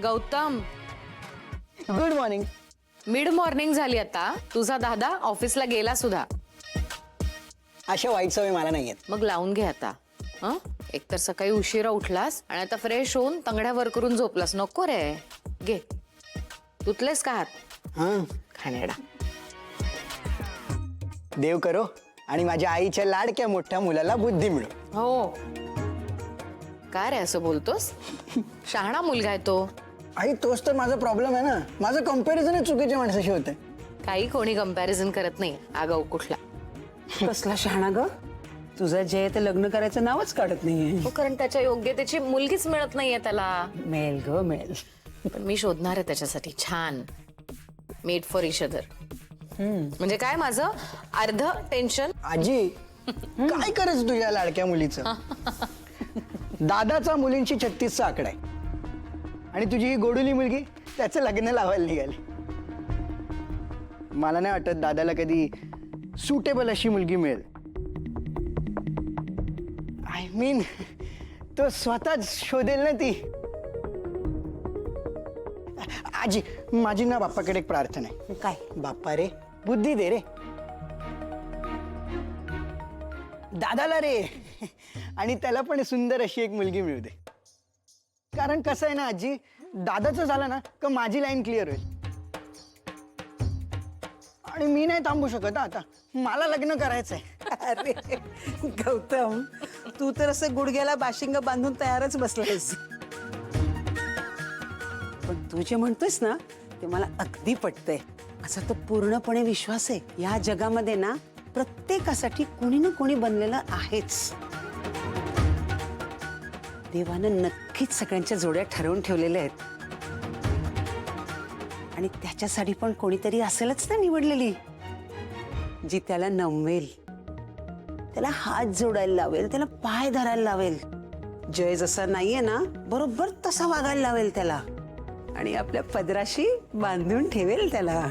Gautam, good morning. Mid morning झाली आता. तुझा दादा ऑफिसला गेला सुद्धा. अशा वाईट सवय मला नाही आहेत. मग लावून घे आता. हं? एकतर सकाळी उशिरा उठलास आणि आता फ्रेश होऊन तंगड्या वर करून झोपलास. नको रे. घे. तुतलेस का हात? हां, खाणेडा. देव करो आणि माझ्या आईच्या लाडक्या मोठ्या मुलाला बुद्धी मिळो. हो. काय रे असं बोलतोस? शहाणा मुलगा आहे तो. आई तोच तर माझा प्रॉब्लेम आहे ना. माझं कम्पॅरिझन चुकीच्या माणसाशी होतंय. काही कोणी कंपॅरिझन करत नाही. आगाऊ कुठला. कसला शहाणा ग. तुझं जे आहे ते लग्न करायचं नावच काढत नाहीये. हो, कारण त्याच्या योग्यतेची मुलगीच मिळत नाहीये त्याला. मेल ग मेल. पण मी शोधणार आहे त्याच्यासाठी छान. Made for each other. म्हणजे काय माझं अर्ध टेन्शन. आजी काय करायचं तुझ्या लाडक्या मुलीचं? दादाचा मुलींची 36चा आकडा आहे आणि तुझी ही गोडुली मुलगी त्याचं लग्न लावायला निघाली. मला नाही वाटत दादाला कधी सुटेबल अशी मुलगी मिळेल. आय मीन तो स्वतःच शोधेल ना ती. आजी माझी ना बाप्पाकडे एक प्रार्थना आहे. काय? बाप्पा रे बुद्धी दे रे दादाला रे, आणि त्याला पण सुंदर अशी एक मुलगी मिळू दे. कारण कसं आहे ना आजी, दादाचं झालं ना का माझी लाईन क्लिअर होईल आणि मी नाही थांबू शकत आता. मला लग्न करायचंय. अरे गौतम, तू तर असं गुडघ्याला बाशिंग बांधून तयारच बसलायस. पण तू जे म्हणतोयस ना ते मला अगदी पटतंय. असा तो पूर्णपणे विश्वास आहे. या जगामध्ये ना प्रत्येकासाठी कोणी ना कोणी बनलेलं आहेच. देवानं नक्कीच सगळ्यांच्या जोड्या ठरवून ठेवलेल्या आहेत आणि त्याच्यासाठी पण कोणीतरी असेलच ना निवडलेली, जी त्याला नमवेल, त्याला हात जोडायला लावेल, त्याला पाय धरायला लावेल. जय जसा नाहीये ना बरोबर तसा वागायला लावेल त्याला आणि आपल्या पदराशी बांधून ठेवेल त्याला.